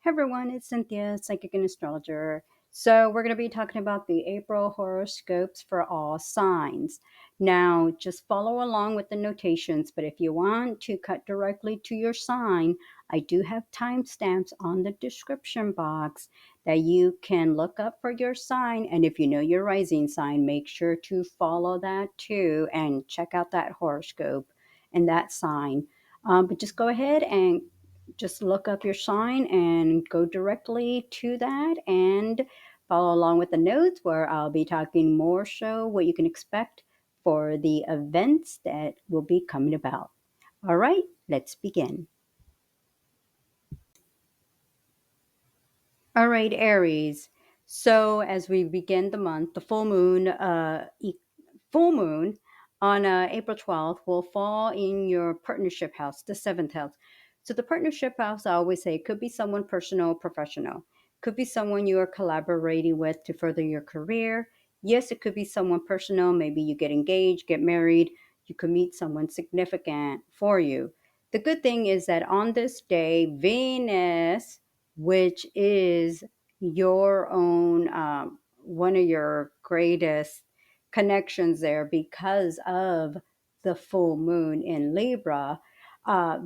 Hey everyone, it's Cynthia, psychic and astrologer. So, we're going to be talking about the April horoscopes for all signs. Now, just follow along with the notations, but if you want to cut directly to your sign, I do have timestamps on the description box that you can look up for your sign. And if you know your rising sign, make sure to follow that too and check out that horoscope and that sign. But just go ahead and just look up your sign and go directly to that and follow along with the notes where I'll be talking more so what you can expect for the events that will be coming about. All right, let's begin. All right, Aries. So as we begin the month, the full moon on April 12th will fall in your partnership house, the seventh house. So the partnership house, I always say, could be someone personal, professional. Could be someone you are collaborating with to further your career. Yes, it could be someone personal. Maybe you get engaged, get married. You could meet someone significant for you. The good thing is that on this day, Venus, which is your own, one of your greatest connections there because of the full moon in Libra.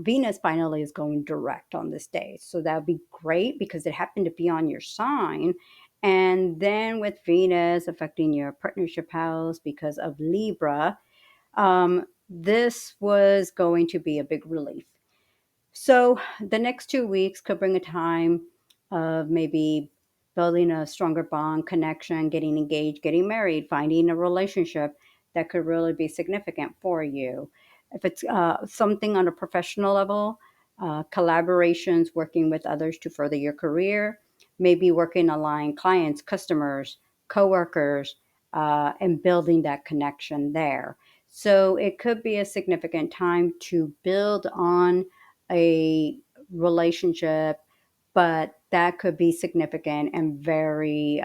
Venus finally is going direct on this day. So that would be great because it happened to be on your sign. And then with Venus affecting your partnership house because of Libra, this was going to be a big relief. So the next 2 weeks could bring a time of maybe building a stronger bond, connection, getting engaged, getting married, finding a relationship that could really be significant for you. If it's something on a professional level, collaborations, working with others to further your career, maybe working align clients, customers, coworkers, and building that connection there. So it could be a significant time to build on a relationship, but that could be significant and very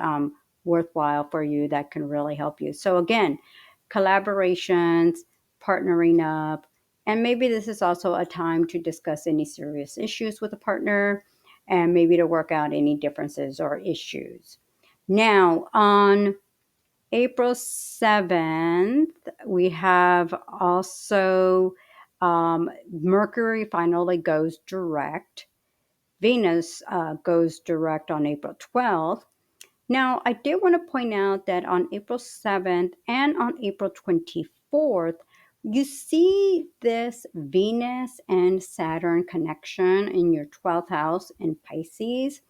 worthwhile for you that can really help you. So, again, collaborations, partnering up, and maybe this is also a time to discuss any serious issues with a partner and maybe to work out any differences or issues. Now, on April 7th, we have also Mercury finally goes direct. Venus goes direct on April 12th. Now, I did want to point out that on April 7th and on April 24th, you see this Venus and Saturn connection in your 12th house in Pisces.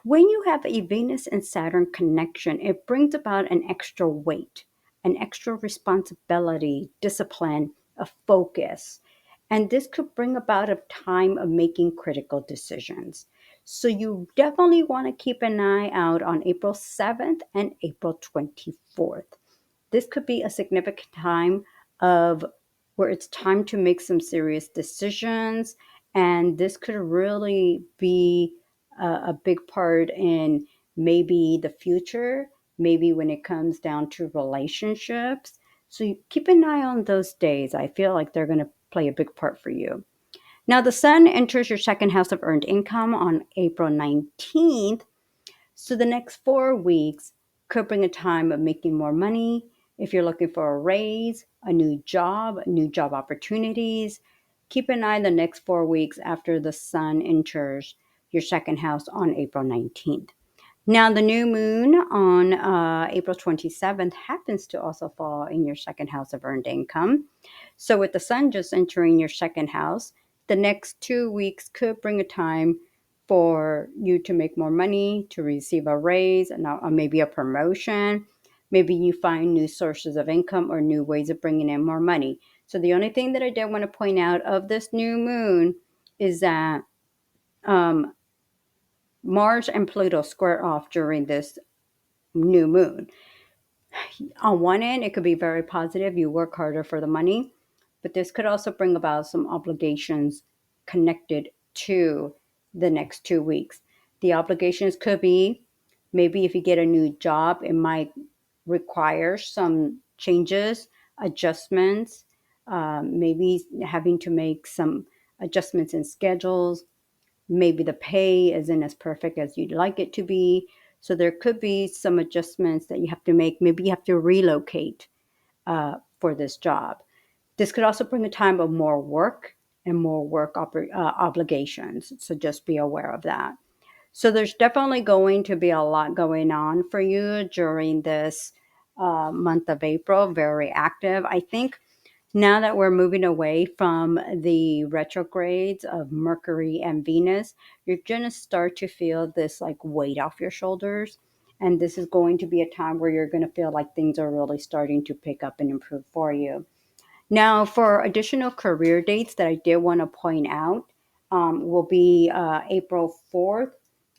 When you have a Venus and Saturn connection, it brings about an extra weight, an extra responsibility, discipline, a focus. And this could bring about a time of making critical decisions. So you definitely want to keep an eye out on April 7th and April 24th. This could be a significant time of where it's time to make some serious decisions, and this could really be a big part in maybe the future, maybe when it comes down to relationships. So you keep an eye on those days. I feel like they're going to play a big part for you. Now, the sun enters your second house of earned income on April 19th. So the next 4 weeks could bring a time of making more money. If you're looking for a raise, a new job opportunities, keep an eye the next 4 weeks after the sun enters your second house on April 19th. Now, the new moon on April 27th happens to also fall in your second house of earned income. So, with the sun just entering your second house, the next 2 weeks could bring a time for you to make more money, to receive a raise, and maybe a promotion. Maybe you find new sources of income or new ways of bringing in more money. So, the only thing that I did want to point out of this new moon is that um, Mars and Pluto square off during this new moon. On one end, it could be very positive. You work harder for the money, but this could also bring about some obligations connected to the next 2 weeks. The obligations could be maybe if you get a new job, it might require some changes, adjustments, maybe having to make some adjustments in schedules, Maybe the pay isn't as perfect as you'd like it to be. So there could be some adjustments that you have to make. Maybe you have to relocate for this job. This could also bring a time of more work and more work obligations. So just be aware of that. So there's definitely going to be a lot going on for you during this month of April, very active. I think now that we're moving away from the retrogrades of Mercury and Venus, you're going to start to feel this like weight off your shoulders. And this is going to be a time where you're going to feel like things are really starting to pick up and improve for you. Now, for additional career dates that I did want to point out, will be April 4th,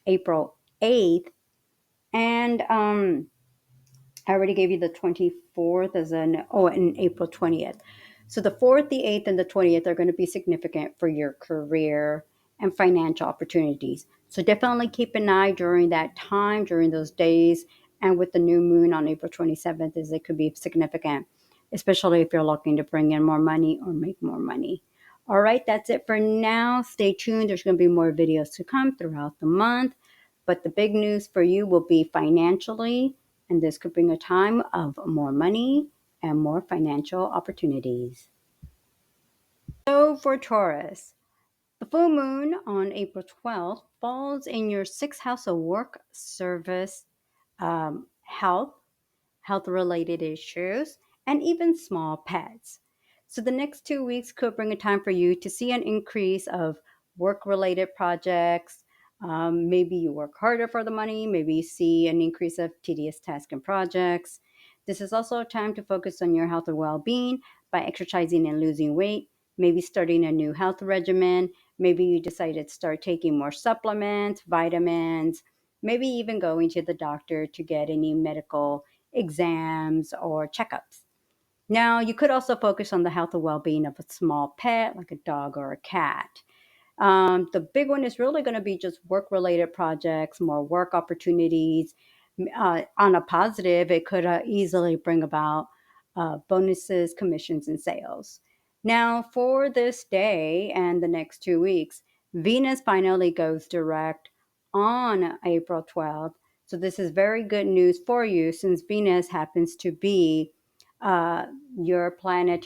April 8th, and I already gave you the 24th and April 20th. So the 4th, the 8th, and the 20th are going to be significant for your career and financial opportunities. So definitely keep an eye during that time, during those days, and with the new moon on April 27th, as it could be significant, especially if you're looking to bring in more money or make more money. All right, that's it for now. Stay tuned. There's going to be more videos to come throughout the month. But the big news for you will be financially, and this could bring a time of more money and more financial opportunities. So for Taurus, the full moon on April 12th falls in your sixth house of work, service, health related issues, and even small pets. So the next 2 weeks could bring a time for you to see an increase of work related projects. Maybe you work harder for the money. Maybe you see an increase of tedious tasks and projects. This is also a time to focus on your health and well being by exercising and losing weight. Maybe starting a new health regimen. Maybe you decided to start taking more supplements, vitamins, maybe even going to the doctor to get any medical exams or checkups. Now, you could also focus on the health and well being of a small pet, like a dog or a cat. The big one is really going to be just work related projects, more work opportunities. On a positive, it could easily bring about bonuses, commissions, and sales. Now, for this day and the next 2 weeks, Venus finally goes direct on April 12th. So, this is very good news for you since Venus happens to be uh, your planet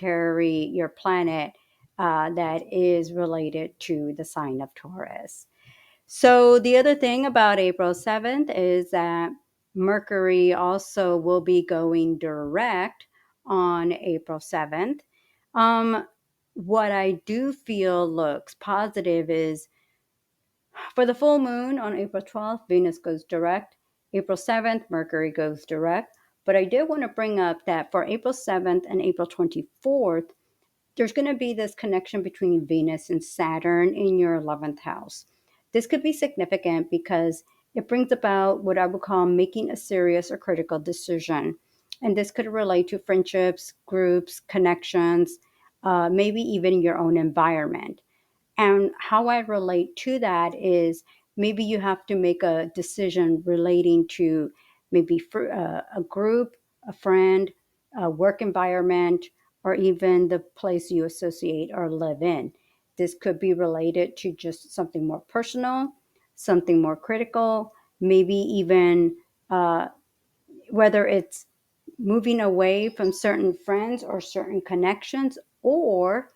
that is related to the sign of Taurus. So, the other thing about April 7th is that Mercury also will be going direct on April 7th. Um, what I do feel looks positive is for the full moon on April 12th, Venus goes direct. April 7th, Mercury goes direct. But I did want to bring up that for April 7th and April 24th, there's going to be this connection between Venus and Saturn in your 11th house. This could be significant because it brings about what I would call making a serious or critical decision. And this could relate to friendships, groups, connections, maybe even your own environment. And how I relate to that is maybe you have to make a decision relating to maybe for a group, a friend, a work environment, or even the place you associate or live in. This could be related to just something more personal, something more critical, maybe even whether it's moving away from certain friends or certain connections, or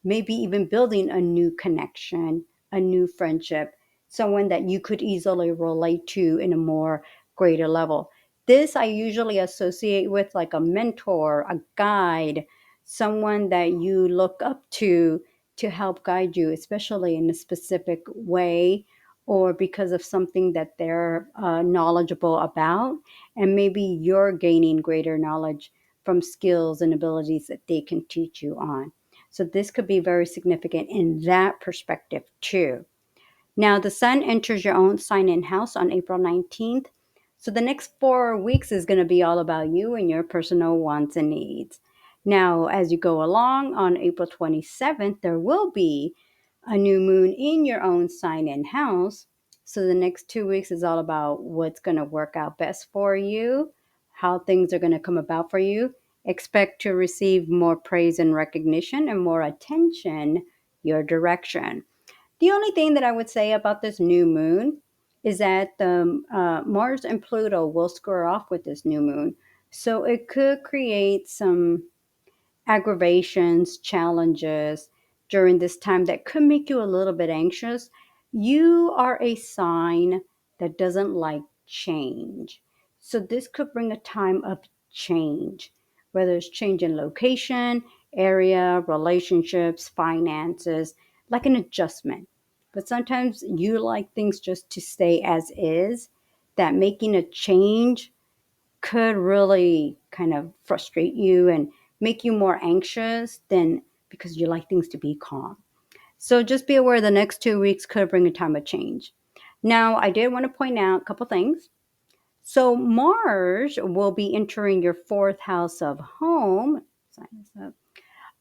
maybe even building a new connection, a new friendship, someone that you could easily relate to in a more greater level. This I usually associate with like a mentor, a guide, someone that you look up to help guide you, especially in a specific way or because of something that they're knowledgeable about. And maybe you're gaining greater knowledge from skills and abilities that they can teach you on. So this could be very significant in that perspective too. Now, the sun enters your own sign and house on April 19th. So the next 4 weeks is going to be all about you and your personal wants and needs. Now, as you go along on April 27th, there will be a new moon in your own sign and house. So the next 2 weeks is all about what's going to work out best for you, how things are going to come about for you. Expect to receive more praise and recognition and more attention your direction. The only thing that I would say about this new moon is that the Mars and Pluto will square off with this new moon. So it could create some aggravations, challenges during this time that could make you a little bit anxious. You are a sign that doesn't like change. So this could bring a time of change, whether it's change in location, area, relationships, finances, like an adjustment. But sometimes you like things just to stay as is, that making a change could really kind of frustrate you and make you more anxious than because you like things to be calm. So just be aware the next 2 weeks could bring a time of change. Now, I did want to point out a couple things. So Mars will be entering your fourth house of home. Sign this up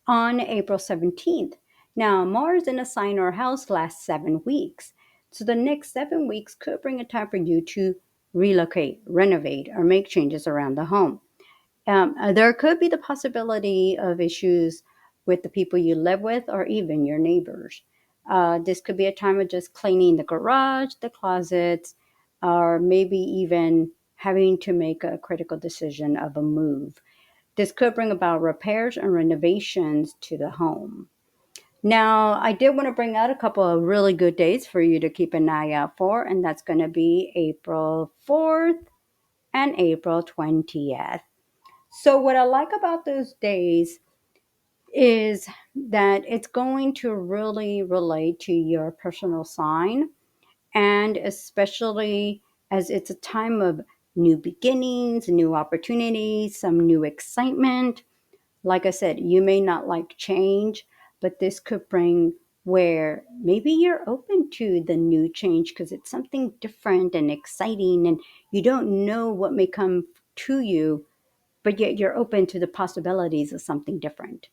on April 17th. Now, Mars in a sign or house lasts 7 weeks. So the next 7 weeks could bring a time for you to relocate, renovate, or make changes around the home. There could be the possibility of issues with the people you live with or even your neighbors. This could be a time of just cleaning the garage, the closets, or maybe even having to make a critical decision of a move. This could bring about repairs and renovations to the home. Now, I did want to bring out a couple of really good dates for you to keep an eye out for, and that's going to be April 4th and April 20th. So, what I like about those days is that it's going to really relate to your personal sign, and especially as it's a time of new beginnings, new opportunities, some new excitement. Like I said, you may not like change, but this could bring where maybe you're open to the new change because it's something different and exciting, and you don't know what may come to you, but yet you're open to the possibilities of something different.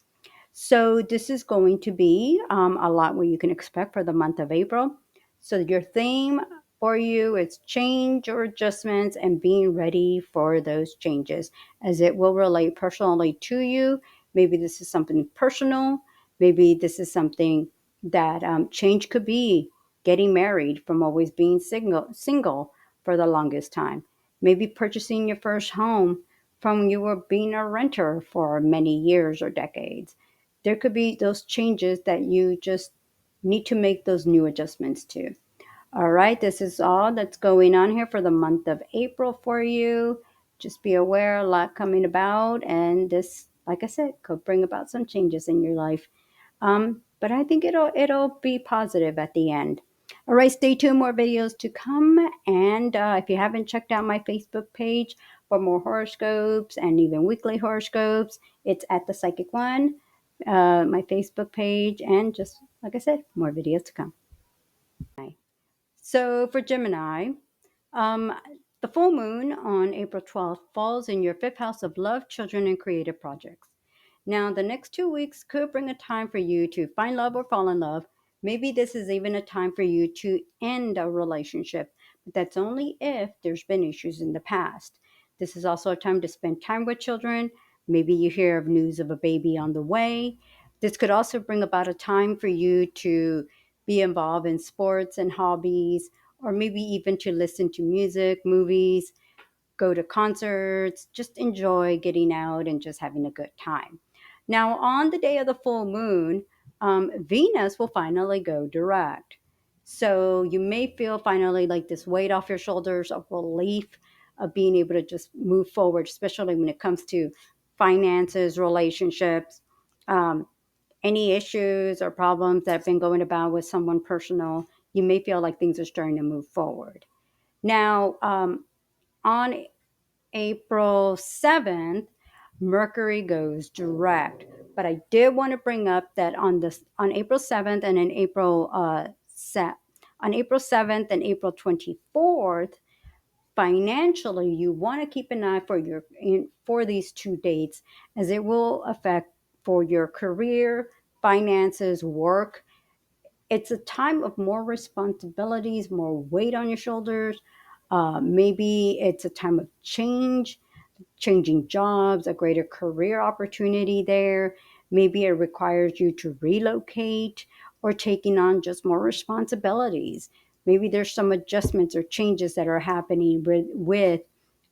So this is going to be a lot what you can expect for the month of April. So your theme for you is change or adjustments and being ready for those changes as it will relate personally to you. Maybe this is something personal. Maybe this is something that change could be getting married from always being single for the longest time. Maybe purchasing your first home from you were being a renter for many years or decades. There could be those changes that you just need to make those new adjustments to. All right, this is all that's going on here for the month of April for you. Just be aware, a lot coming about, and this, like I said, could bring about some changes in your life. But I think it'll be positive at the end. All right, stay tuned. More videos to come. And if you haven't checked out my Facebook page for more horoscopes and even weekly horoscopes, it's at the Psychic One, my Facebook page, and just like I said, more videos to come. So for Gemini, um, the full moon on April 12th falls in your fifth house of love, children, and creative projects. Now, the next 2 weeks could bring a time for you to find love or fall in love. Maybe this is even a time for you to end a relationship, but that's only if there's been issues in the past. This is also a time to spend time with children. Maybe you hear of news of a baby on the way. This could also bring about a time for you to be involved in sports and hobbies, or maybe even to listen to music, movies, go to concerts, just enjoy getting out and just having a good time. Now, on the day of the full moon, Venus will finally go direct. So you may feel finally like this weight off your shoulders of relief of being able to just move forward, especially when it comes to finances, relationships, um, any issues or problems that have been going about with someone personal. You may feel like things are starting to move forward. Now, on April 7th, Mercury goes direct. But I did want to bring up that on April 7th and in on April 7th and April 24th, financially you want to keep an eye for these 2 dates as it will affect for your career, finances, work. It's a time of more responsibilities, more weight on your shoulders. Maybe it's a time of change, changing jobs, a greater career opportunity there. Maybe it requires you to relocate, or taking on just more responsibilities. Maybe there's some adjustments or changes that are happening with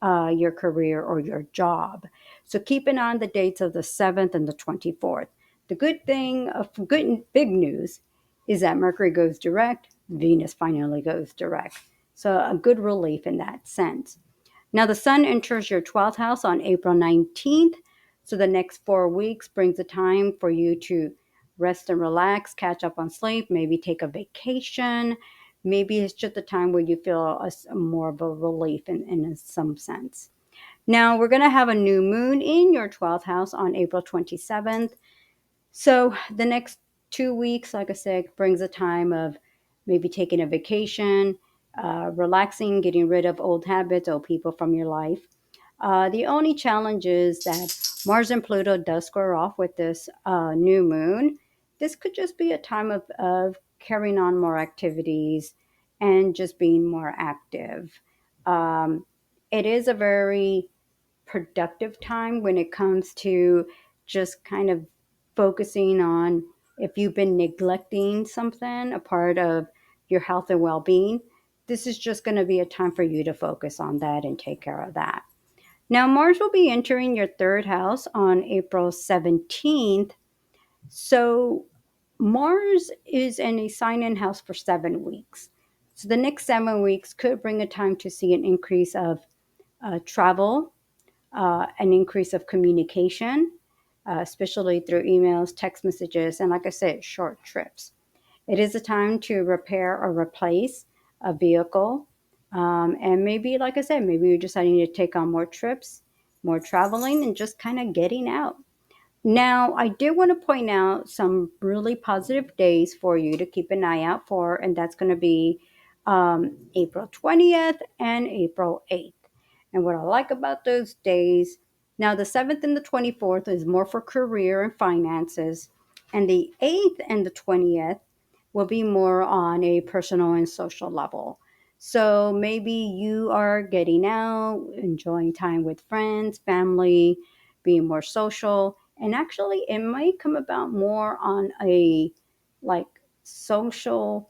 your career or your job. So keep an eye on the dates of the 7th and the 24th. The good thing of good big news is that Mercury goes direct, Venus finally goes direct. So a good relief in that sense. Now the sun enters your 12th house on April 19th. So the next 4 weeks brings a time for you to rest and relax, catch up on sleep, maybe take a vacation. Maybe it's just a time where you feel more of a relief in some sense. Now we're going to have a new moon in your 12th house on April 27th. So the next 2 weeks, like I said, brings a time of maybe taking a vacation, relaxing, getting rid of old habits, old people from your life. The only challenge is that Mars and Pluto does square off with this new moon. This could just be a time of carrying on more activities and just being more active. Um, it is a very productive time when it comes to just kind of focusing on if you've been neglecting something, a part of your health and well being. This is just going to be a time for you to focus on that and take care of that. Now, Mars will be entering your third house on April 17th. So, Mars is in a sign in house for 7 weeks. So, the next 7 weeks could bring a time to see an increase of travel, an increase of communication, especially through emails, text messages, and like I said, short trips. It is a time to repair or replace a vehicle. And maybe, like I said, maybe you're deciding to take on more trips, more traveling, and just kind of getting out. Now, I did want to point out some really positive days for you to keep an eye out for, and that's going to be April 20th and April 8th. And what I like about those days, now the 7th and the 24th is more for career and finances, and the 8th and the 20th will be more on a personal and social level. So maybe you are getting out, enjoying time with friends, family, being more social. And actually, it might come about more on a like social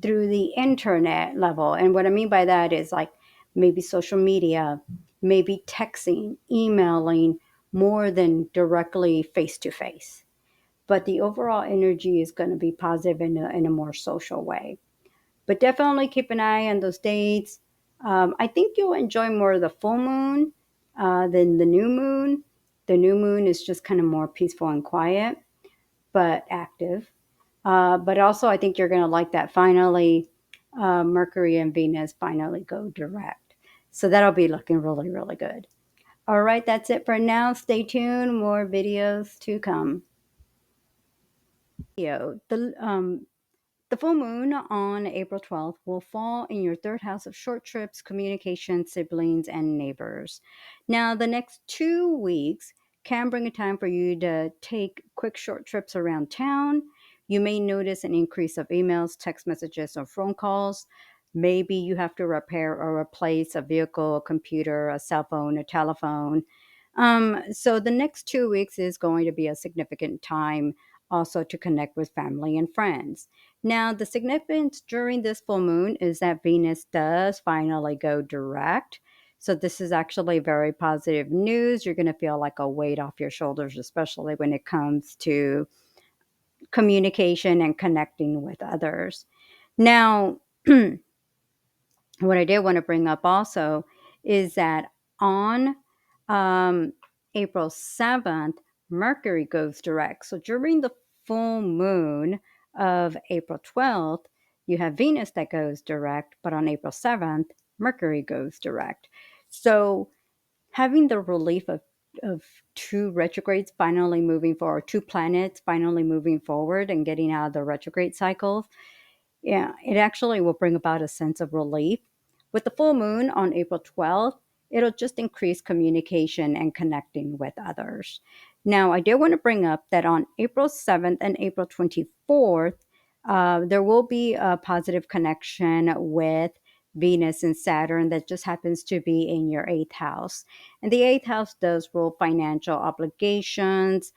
through the internet level. And what I mean by that is like maybe social media, maybe texting, emailing more than directly face to face. But the overall energy is going to be positive in a more social way. But definitely keep an eye on those dates. I think you'll enjoy more of the full moon than the new moon. The new moon is just kind of more peaceful and quiet, but active. But also, I think you're going to like that finally, Mercury and Venus finally go direct. So that'll be looking really, really good. All right, that's it for now. Stay tuned, more videos to come. The full moon on April 12th will fall in your third house of short trips, communication, siblings, and neighbors. Now, the next 2 weeks can bring a time for you to take quick short trips around town. You may notice an increase of emails, text messages, or phone calls. Maybe you have to repair or replace a vehicle, a computer, a cell phone, a telephone. So the next 2 weeks is going to be a significant time also to connect with family and friends. Now, the significance during this full moon is that Venus does finally go direct. So, this is actually very positive news. You're going to feel like a weight off your shoulders, especially when it comes to communication and connecting with others. Now, what I did want to bring up also is that on um, April 7th, Mercury goes direct. So during the full moon of April 12th, you have Venus that goes direct, but on April 7th, Mercury goes direct. So having the relief of two retrogrades finally moving forward, two planets finally moving forward and getting out of the retrograde cycles, yeah, it actually will bring about a sense of relief. With the full moon on April 12th, it'll just increase communication and connecting with others. Now, I do want to bring up that on April 7th and April 24th, there will be a positive connection with Venus and Saturn that just happens to be in your eighth house. And the eighth house does rule financial obligations,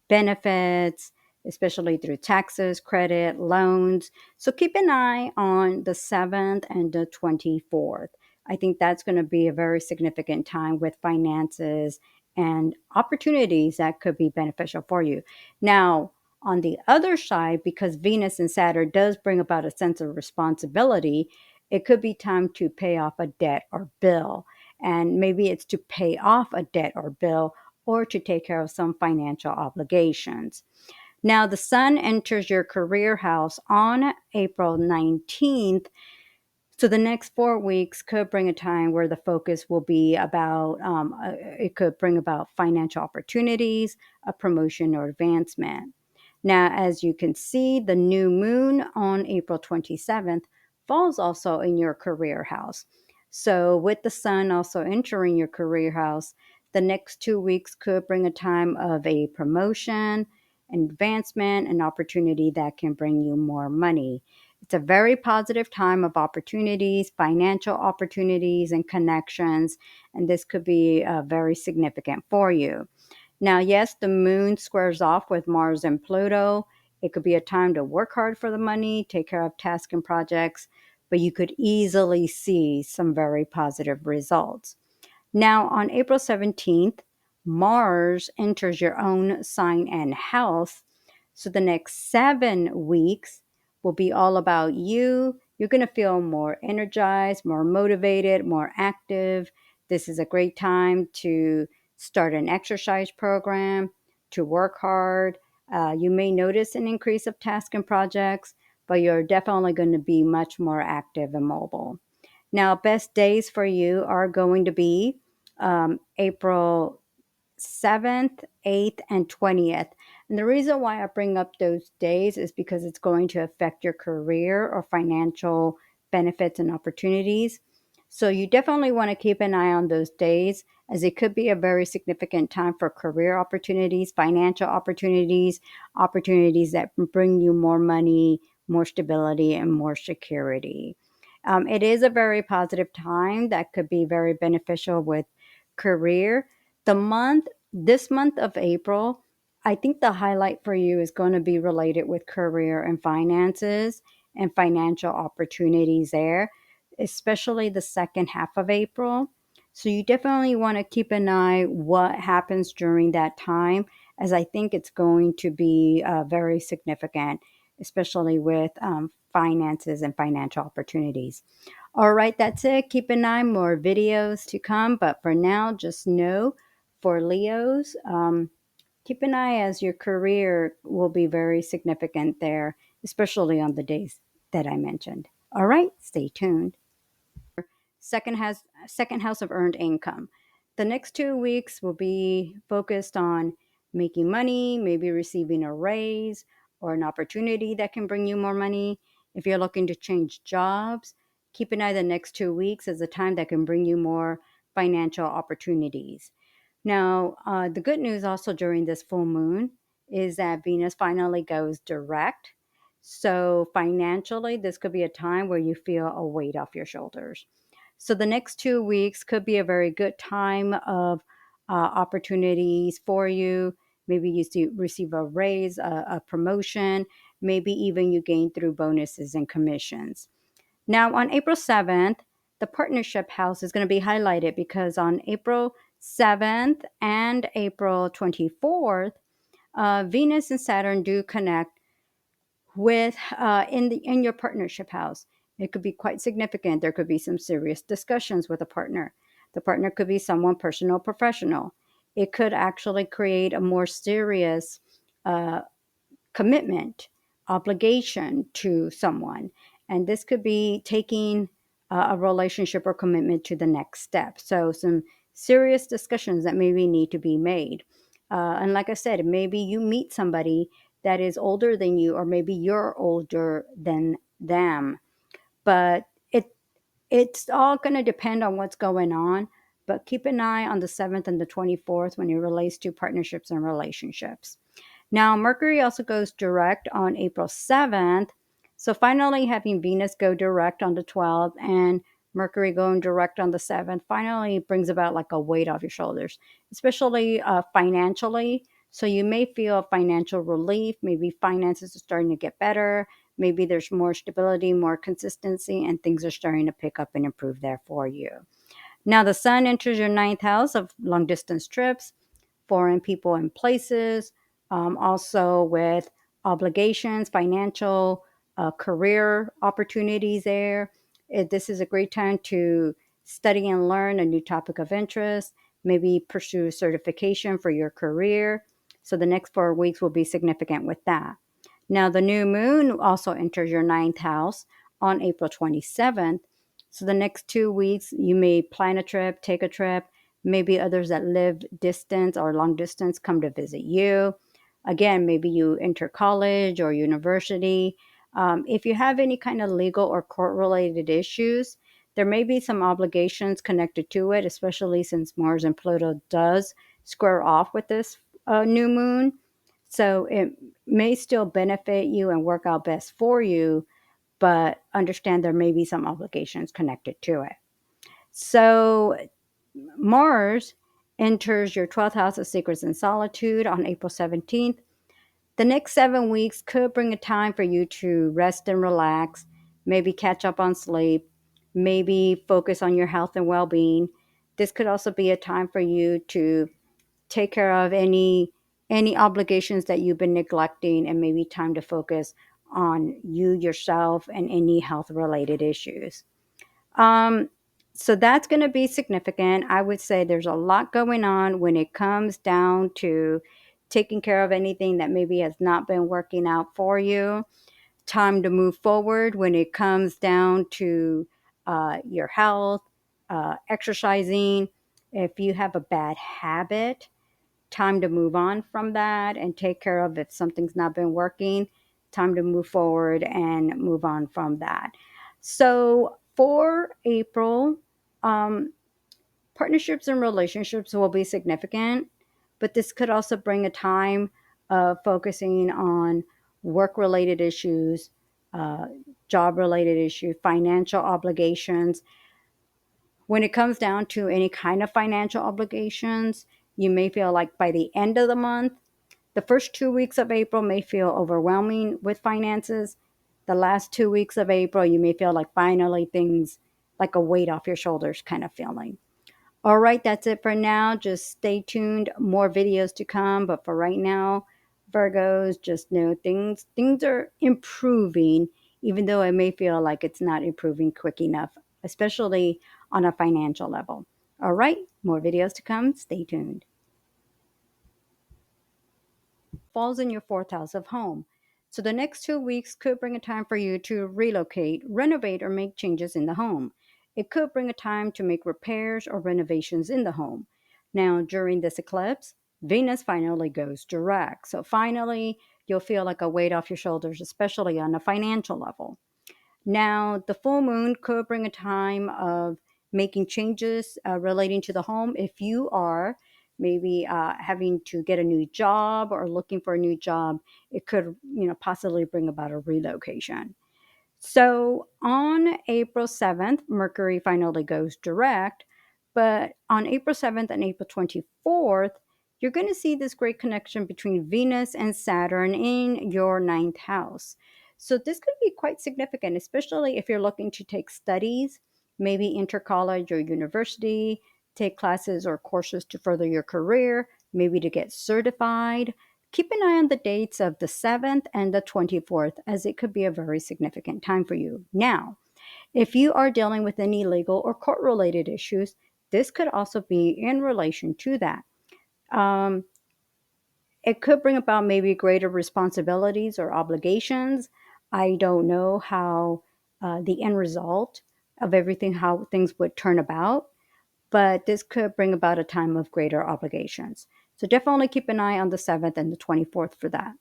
benefits, especially through taxes, credit, loans. So keep an eye on the 7th and the 24th. I think that's going to be a very significant time with finances and opportunities that could be beneficial for you. Now, on the other side, because Venus and Saturn does bring about a sense of responsibility, it could be time to pay off a debt or bill. And maybe it's to pay off a debt or bill or to take care of some financial obligations. Now, the sun enters your career house on April 19th. So the next 4 weeks could bring a time where the focus will be about, it could bring about financial opportunities, a promotion or advancement. Now, as you can see, the new moon on April 27th falls also in your career house. So with the sun also entering your career house, the next 2 weeks could bring a time of a promotion, an advancement, an opportunity that can bring you more money. It's a very positive time of opportunities, financial opportunities, and connections, and this could be very significant for you. Now, yes, the moon squares off with Mars and Pluto. It could be a time to work hard for the money, take care of tasks and projects, but you could easily see some very positive results. Now, on April 17th, Mars enters your own sign and house. So the next 7 weeks will be all about you. You're going to feel more energized, more motivated, more active. This is a great time to start an exercise program, to work hard. You may notice an increase of tasks and projects, but you're definitely going to be much more active and mobile. Now, best days for you are going to be April 7th, 8th, and 20th. And the reason why I bring up those days is because it's going to affect your career or financial benefits and opportunities. So you definitely want to keep an eye on those days, as it could be a very significant time for career opportunities, financial opportunities, opportunities that bring you more money, more stability, and more security. It is a very positive time that could be very beneficial with career. This month of April, I think the highlight for you is going to be related with career and finances and financial opportunities there, especially the second half of April. So you definitely want to keep an eye what happens during that time, as I think it's going to be very significant, especially with finances and financial opportunities. All right, that's it. Keep an eye, more videos to come. But for now, just know for Leos, keep an eye as your career will be very significant there, especially on the days that I mentioned. All right, stay tuned. Second house of earned income. The next 2 weeks will be focused on making money, maybe receiving a raise or an opportunity that can bring you more money. If you're looking to change jobs, keep an eye the next 2 weeks as a time that can bring you more financial opportunities. Now, the good news also during this full moon is that Venus finally goes direct. So, financially, this could be a time where you feel a weight off your shoulders. So, the next 2 weeks could be a very good time of opportunities for you. Maybe you receive a raise, a promotion, maybe even you gain through bonuses and commissions. Now, on April 7th, the partnership house is going to be highlighted because on April 7th and April 24th, Venus and Saturn do connect with in your partnership house. It could be quite significant. There could be some serious discussions with a partner. The partner could be someone personal, professional. It could actually create a more serious uh, commitment, obligation to someone. And this could be taking a relationship or commitment to the next step. So, some serious discussions that maybe need to be made. And like I said, maybe you meet somebody that is older than you, or maybe you're older than them. But it's all going to depend on what's going on. But keep an eye on the 7th and the 24th when it relates to partnerships and relationships. Now, Mercury also goes direct on April 7th. So, finally, having Venus go direct on the 12th and Mercury going direct on the 7th finally brings about like a weight off your shoulders, especially financially. So you may feel financial relief. Maybe finances are starting to get better. Maybe there's more stability, more consistency, and things are starting to pick up and improve there for you. Now, the sun enters your ninth house of long distance trips, foreign people and places, also with obligations, financial, career opportunities there. This is a great time to study and learn a new topic of interest, maybe pursue certification for your career. So the next 4 weeks will be significant with that. Now, the new moon also enters your ninth house on April 27th. So the next 2 weeks, you may plan a trip, take a trip. Maybe others that live distance or long distance come to visit you. Again, maybe you enter college or university. If you have any kind of legal or court related issues, there may be some obligations connected to it, especially since Mars and Pluto does square off with this new moon. So it may still benefit you and work out best for you, but understand there may be some obligations connected to it. So Mars enters your 12th house of secrets and solitude on April 17th. The next 7 weeks could bring a time for you to rest and relax, maybe catch up on sleep, maybe focus on your health and well being. This could also be a time for you to take care of any obligations that you've been neglecting, and maybe time to focus on you yourself and any health related issues. um, so that's going to be significant. I would say there's a lot going on when it comes down to taking care of anything that maybe has not been working out for you. Time to move forward when it comes down to your health, exercising. If you have a bad habit, time to move on from that and take care of if something's not been working. Time to move forward and move on from that. So for April, um, partnerships and relationships will be significant, but this could also bring a time of focusing on work related issues, uh, job related issues, financial obligations. When it comes down to any kind of financial obligations, you may feel like by the end of the month, the first 2 weeks of April may feel overwhelming with finances. The last 2 weeks of April, you may feel like finally things like a weight off your shoulders kind of feeling. All right, that's it for now. Just stay tuned. More videos to come. But for right now, Virgos, just know things are improving, even though it may feel like it's not improving quick enough, especially on a financial level. All right, more videos to come. Stay tuned. Falls in your fourth house of home. So the next 2 weeks could bring a time for you to relocate, renovate, or make changes in the home. It could bring a time to make repairs or renovations in the home. Now, during this eclipse, Venus finally goes direct. So finally, you'll feel like a weight off your shoulders, especially on a financial level. Now, the full moon could bring a time of making changes relating to the home. If you are maybe having to get a new job or looking for a new job, it could, possibly bring about a relocation. So on April 7th, Mercury finally goes direct. But on April 7th and April 24th, you're going to see this great connection between Venus and Saturn in your ninth house. So this could be quite significant, especially if you're looking to take studies, maybe enter college or university, take classes or courses to further your career, maybe to get certified. Keep an eye on the dates of the 7th and the 24th, as it could be a very significant time for you. Now, if you are dealing with any legal or court related issues, this could also be in relation to that. Um, it could bring about maybe greater responsibilities or obligations. I don't know how the end result of everything, how things would turn about, but this could bring about a time of greater obligations. So definitely keep an eye on the 7th and the 24th for that.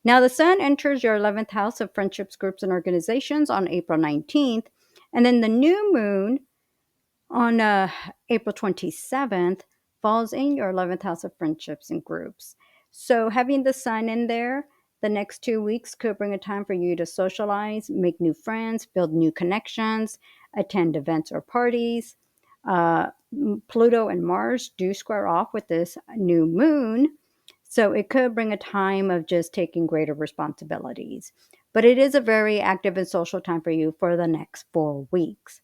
Now, the sun enters your 11th house of friendships, groups, and organizations on April 19th. And then the new moon on April 27th falls in your 11th house of friendships and groups. So, having the sun in there, the next 2 weeks could bring a time for you to socialize, make new friends, build new connections, attend events or parties. Uh, Pluto and Mars do square off with this new moon. So it could bring a time of just taking greater responsibilities. But it is a very active and social time for you for the next 4 weeks.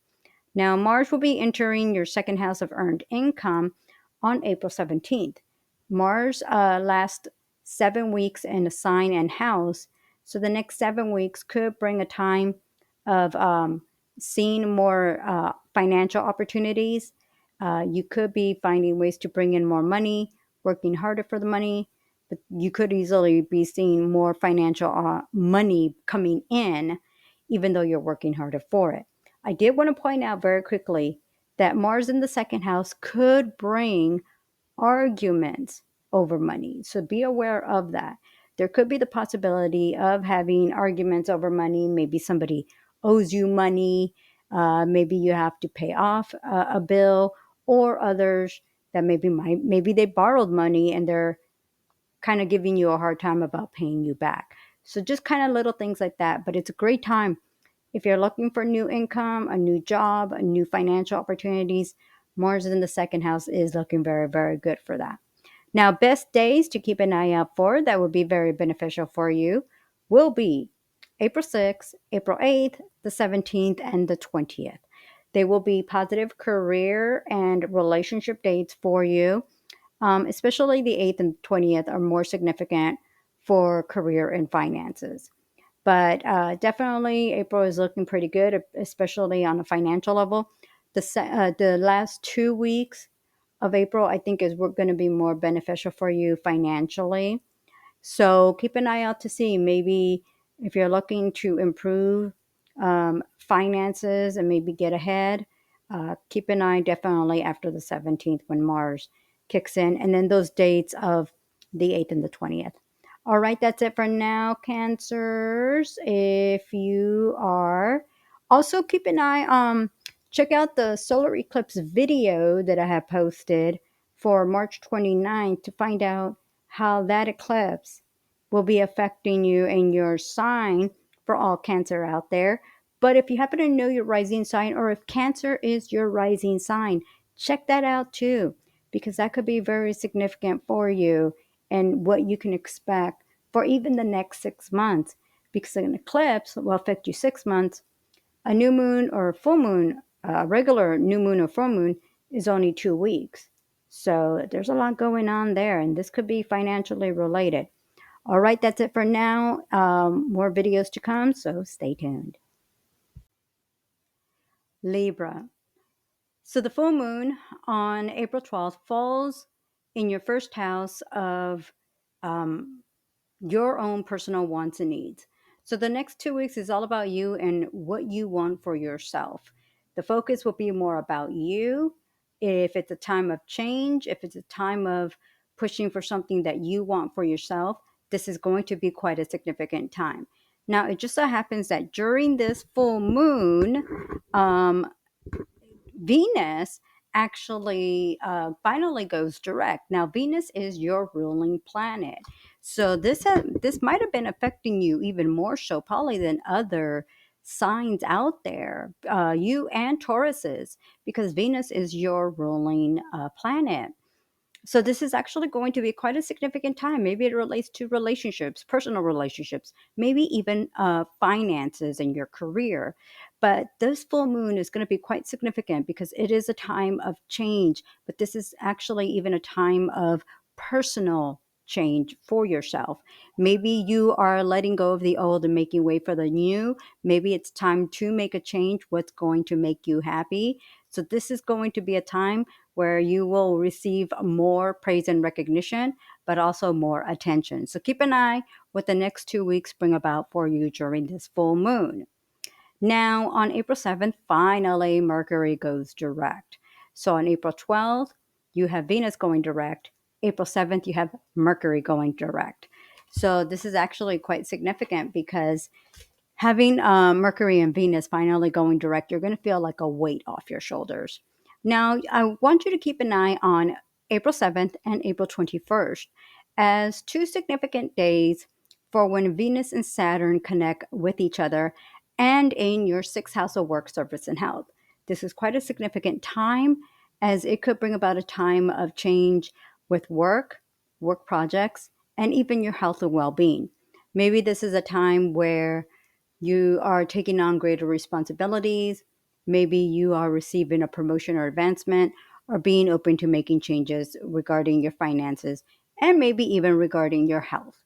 Now, Mars will be entering your second house of earned income on April 17th. Mars lasts 7 weeks in a sign and house. So the next 7 weeks could bring a time of seeing more financial opportunities. You could be finding ways to bring in more money, working harder for the money, but you could easily be seeing more financial money coming in, even though you're working harder for it. I did want to point out very quickly that Mars in the second house could bring arguments over money. So be aware of that. There could be the possibility of having arguments over money. Maybe somebody owes you money. Maybe you have to pay off a bill, or others that maybe they borrowed money and they're kind of giving you a hard time about paying you back. So just kind of little things like that. But it's a great time if you're looking for new income, a new job, a new financial opportunities. Mars in the second house is looking very, very good for that. Now, best days to keep an eye out for that would be very beneficial for you will be April 6th, April 8th, the 17th, and the 20th. They will be positive career and relationship dates for you. Especially the 8th and 20th are more significant for career and finances. But definitely, April is looking pretty good, especially on a financial level. The last 2 weeks of April, I think, is going to be more beneficial for you financially. So keep an eye out to see maybe if you're looking to improve finances and maybe get ahead. Keep an eye definitely after the 17th when Mars kicks in, and then those dates of the 8th and the 20th. All right, that's it for now, Cancers. If you are also keep an eye, check out the solar eclipse video that I have posted for March 29th to find out how that eclipse will be affecting you and your sign for all Cancer out there. But if you happen to know your rising sign, or if Cancer is your rising sign, check that out too, because that could be very significant for you and what you can expect for even the next 6 months. Because an eclipse will affect you 6 months. A new moon or a full moon, a regular new moon or full moon, is only 2 weeks. So there's a lot going on there, and this could be financially related. All right, that's it for now. More videos to come, so stay tuned. Libra. So the full moon on April 12th falls in your first house of your own personal wants and needs. So the next 2 weeks is all about you and what you want for yourself. The focus will be more about you. If it's a time of change, if it's a time of pushing for something that you want for yourself, this is going to be quite a significant time. Now, it just so happens that during this full moon, Venus actually finally goes direct. Now, Venus is your ruling planet, so this might have been affecting you even more so, probably than other signs out there, you and Tauruses, because Venus is your ruling planet. So this is actually going to be quite a significant time. Maybe it relates to relationships, personal relationships, maybe even finances and your career. But this full moon is going to be quite significant because it is a time of change. But this is actually even a time of personal change for yourself. Maybe you are letting go of the old and making way for the new. Maybe it's time to make a change. What's going to make you happy? So this is going to be a time where you will receive more praise and recognition, but also more attention. So keep an eye what the next 2 weeks bring about for you during this full moon. Now, on April 7th, finally, Mercury goes direct. So on April 12th, you have Venus going direct. April 7th, you have Mercury going direct. So this is actually quite significant because having Mercury and Venus finally going direct, you're going to feel like a weight off your shoulders. Now, I want you to keep an eye on April 7th and April 21st as two significant days for when Venus and Saturn connect with each other and in your sixth house of work, service, and health. This is quite a significant time as it could bring about a time of change with work projects, and even your health and well-being. Maybe this is a time where you are taking on greater responsibilities. Maybe you are receiving a promotion or advancement, or being open to making changes regarding your finances, and maybe even regarding your health.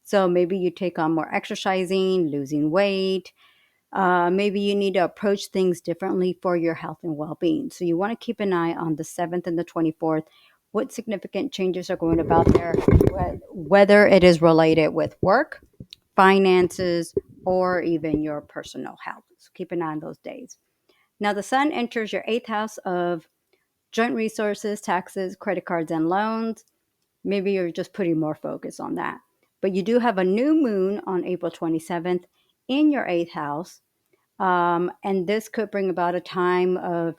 So maybe you take on more exercising, losing weight. Maybe you need to approach things differently for your health and well being. So you want to keep an eye on the 7th and the 24th. What significant changes are going about there, whether it is related with work, finances, or even your personal health. So keep an eye on those days. Now, the sun enters your 8th house of joint resources, taxes, credit cards, and loans. Maybe you're just putting more focus on that. But you do have a new moon on April 27th in your 8th house. And this could bring about a time of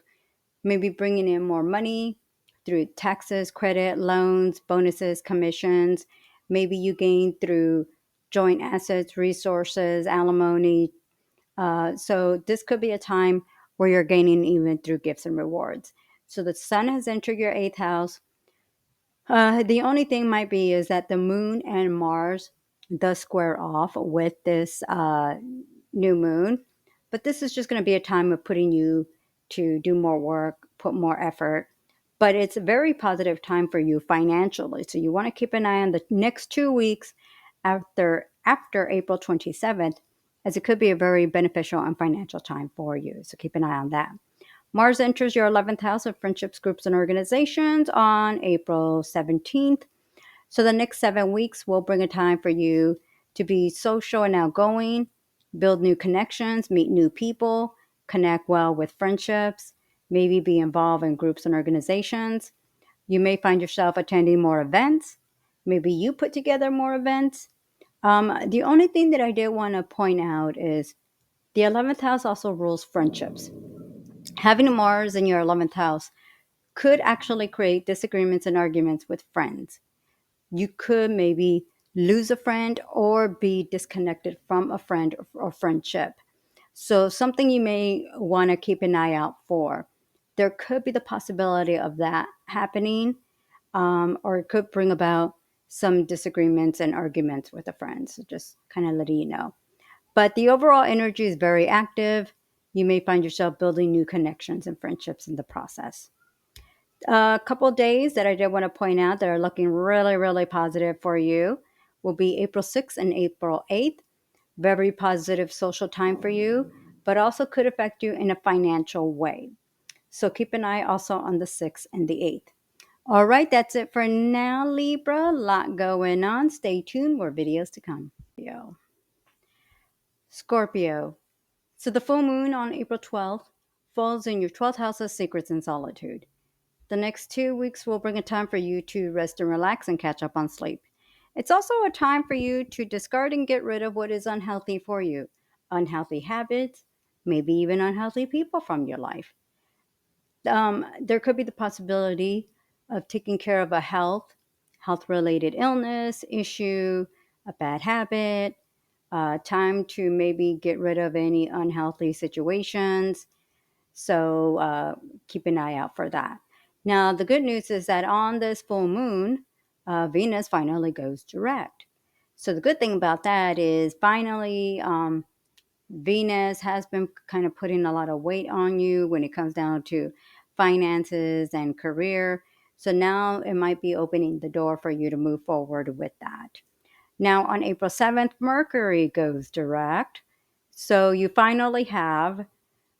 maybe bringing in more money through taxes, credit, loans, bonuses, commissions. Maybe you gain through joint assets, resources, alimony. So this could be a time where you're gaining even through gifts and rewards. So the sun has entered your 8th house. The only thing might be is that the moon and Mars does square off with this new moon. But this is just going to be a time of putting you to do more work, put more effort. But it's a very positive time for you financially. So you want to keep an eye on the next 2 weeks after April 27th, as it could be a very beneficial and financial time for you. So keep an eye on that. Mars enters your 11th house of friendships, groups, and organizations on April 17th. So the next 7 weeks will bring a time for you to be social and outgoing, build new connections, meet new people, connect well with friendships, maybe be involved in groups and organizations. You may find yourself attending more events. Maybe you put together more events. The only thing that I did want to point out is the 11th house also rules friendships. Having a Mars in your 11th house could actually create disagreements and arguments with friends. You could maybe lose a friend or be disconnected from a friend or friendship. So, something you may want to keep an eye out for. There could be the possibility of that happening, or it could bring about some disagreements and arguments with a friend. So, just kind of letting you know. But the overall energy is very active. You may find yourself building new connections and friendships in the process. A couple of days that I did want to point out that are looking really, really positive for you will be April 6th and April 8th. Very positive social time for you, but also could affect you in a financial way. So keep an eye also on the 6th and the 8th. All right, that's it for now, Libra. A lot going on. Stay tuned, more videos to come. Scorpio. So the full moon on April 12th falls in your 12th house of secrets and solitude. The next 2 weeks will bring a time for you to rest and relax and catch up on sleep. It's also a time for you to discard and get rid of what is unhealthy for you. Unhealthy habits, maybe even unhealthy people from your life. There could be the possibility of taking care of a health related illness, issue, a bad habit, time to maybe get rid of any unhealthy situations. So keep an eye out for that. Now, the good news is that on this full moon, Venus finally goes direct. So the good thing about that is finally Venus has been kind of putting a lot of weight on you when it comes down to finances and career. So now it might be opening the door for you to move forward with that. Now, on April 7th, Mercury goes direct. So you finally have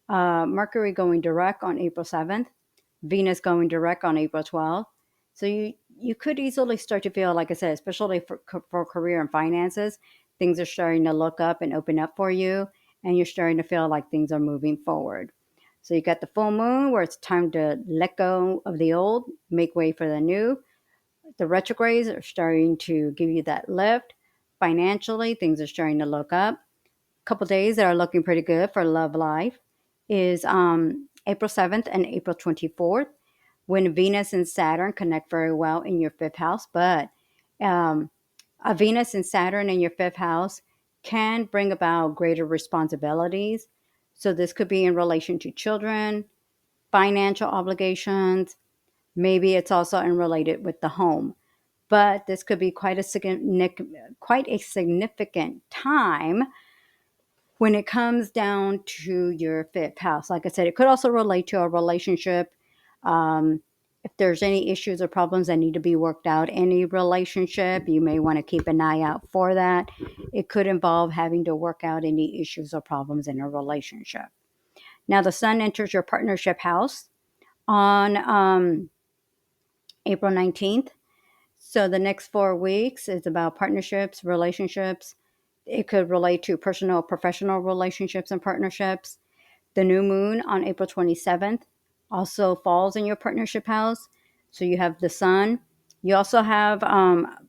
Mercury going direct on April 7th, Venus going direct on April 12th. So you could easily start to feel, like I said, especially for career and finances, things are starting to look up and open up for you, and you're starting to feel like things are moving forward. So you got the full moon where it's time to let go of the old, make way for the new. The retrogrades are starting to give you that lift. Financially, things are starting to look up. A couple days that are looking pretty good for love life is April 7th and April 24th, when Venus and Saturn connect very well in your 5th house. But a Venus and Saturn in your 5th house can bring about greater responsibilities. So this could be in relation to children, financial obligations. Maybe it's also in related with the home. but this could be quite a significant time when it comes down to your fifth house. Like I said, it could also relate to a relationship. If there's any issues or problems that need to be worked out in a relationship, you may want to keep an eye out for that. It could involve having to work out any issues or problems in a relationship. Now, the sun enters your partnership house on April 19th. So the next 4 weeks is about partnerships, relationships. It could relate to personal, professional relationships and partnerships. The new moon on April 27th also falls in your partnership house. So you have the sun. You also have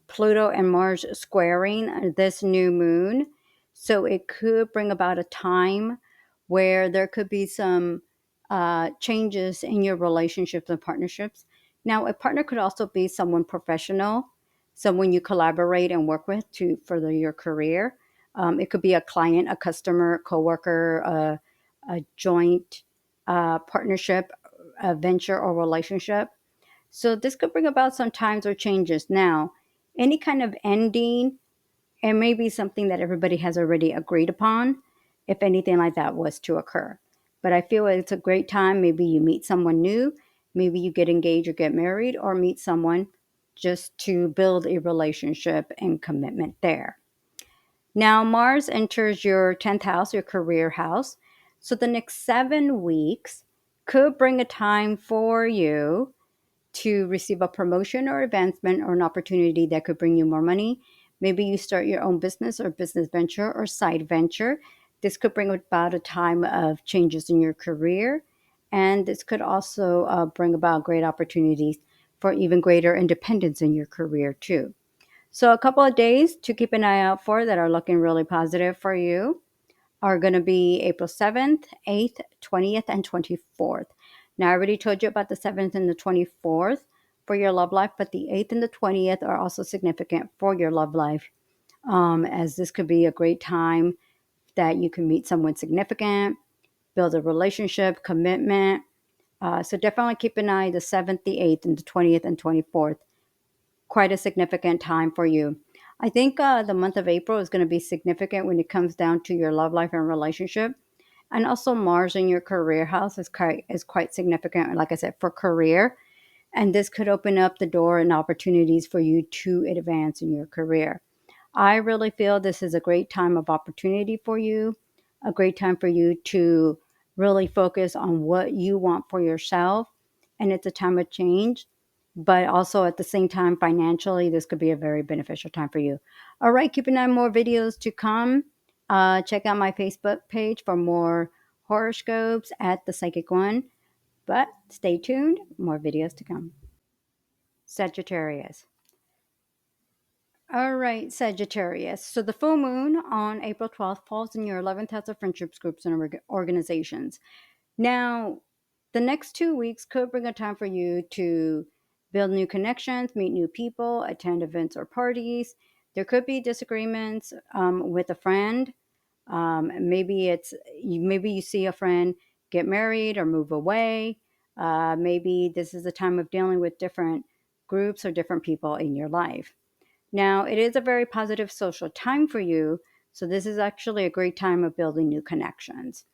Pluto and Mars squaring this new moon. So it could bring about a time where there could be some changes in your relationships and partnerships. Now, a partner could also be someone professional, someone you collaborate and work with to further your career. It could be a client, a customer, coworker, a joint partnership, a venture, or relationship. So this could bring about some times or changes. Now, any kind of ending, it may be something that everybody has already agreed upon, if anything like that was to occur. But I feel it's a great time. Maybe you meet someone new, maybe you get engaged or get married, or meet someone just to build a relationship and commitment there. Now, Mars enters your 10th house, your career house. So the next 7 weeks could bring a time for you to receive a promotion or advancement or an opportunity that could bring you more money. Maybe you start your own business or business venture or side venture. This could bring about a time of changes in your career. And this could also bring about great opportunities for even greater independence in your career, too. So, a couple of days to keep an eye out for that are looking really positive for you are going to be April 7th, 8th, 20th, and 24th. Now, I already told you about the 7th and the 24th for your love life, but the 8th and the 20th are also significant for your love life, as this could be a great time that you can meet someone significant, build a relationship, commitment. So, definitely keep an eye the 7th, the 8th, and the 20th and 24th. Quite a significant time for you. I think the month of April is going to be significant when it comes down to your love life and relationship. And also Mars in your career house is quite significant, like I said, for career. And this could open up the door and opportunities for you to advance in your career. I really feel this is a great time of opportunity for you, a great time for you to really focus on what you want for yourself. And it's a time of change, but also at the same time, financially, this could be a very beneficial time for you. All right, keep an eye on more videos to come. Check out my Facebook page for more horoscopes at the Psychic One. But stay tuned, more videos to come. Sagittarius. All right, Sagittarius. So the full moon on April 12th falls in your 11th house of friendships, groups, and organizations. Now, the next 2 weeks could bring a time for you to build new connections, meet new people, attend events or parties. There could be disagreements with a friend. Maybe you see a friend get married or move away. Maybe this is a time of dealing with different groups or different people in your life. Now, it is a very positive social time for you, so this is actually a great time of building new connections.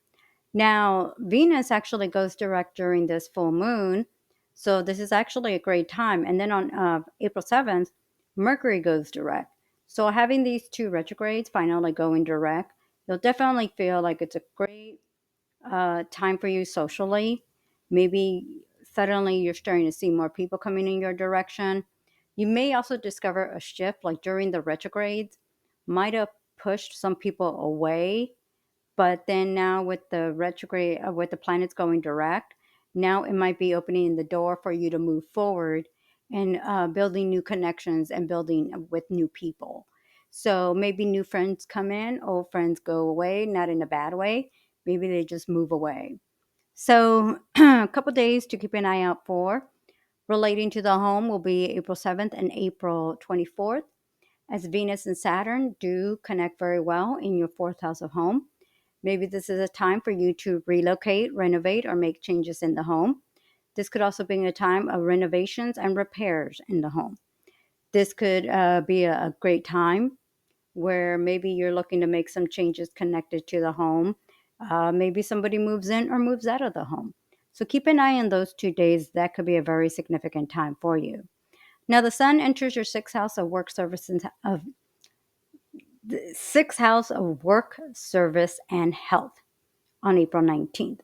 Now, Venus actually goes direct during this full moon, so this is actually a great time. And then on April 7th, Mercury goes direct. So having these two retrogrades finally going direct, you'll definitely feel like it's a great time for you socially. Maybe suddenly you're starting to see more people coming in your direction. You may also discover a shift, like during the retrogrades, might have pushed some people away, but then now with the retrograde, with the planets going direct, now it might be opening the door for you to move forward and building new connections and building with new people. So maybe new friends come in, old friends go away, not in a bad way. Maybe they just move away. So a couple days to keep an eye out for relating to the home will be April 7th and April 24th, as Venus and Saturn do connect very well in your fourth house of home. Maybe this is a time for you to relocate, renovate, or make changes in the home. This could also be a time of renovations and repairs in the home. This could be a great time where maybe you're looking to make some changes connected to the home. Maybe somebody moves in or moves out of the home. So keep an eye on those 2 days. That could be a very significant time for you. Now, the sun enters your sixth house of work service and of the sixth house of work, service, and health on April 19th.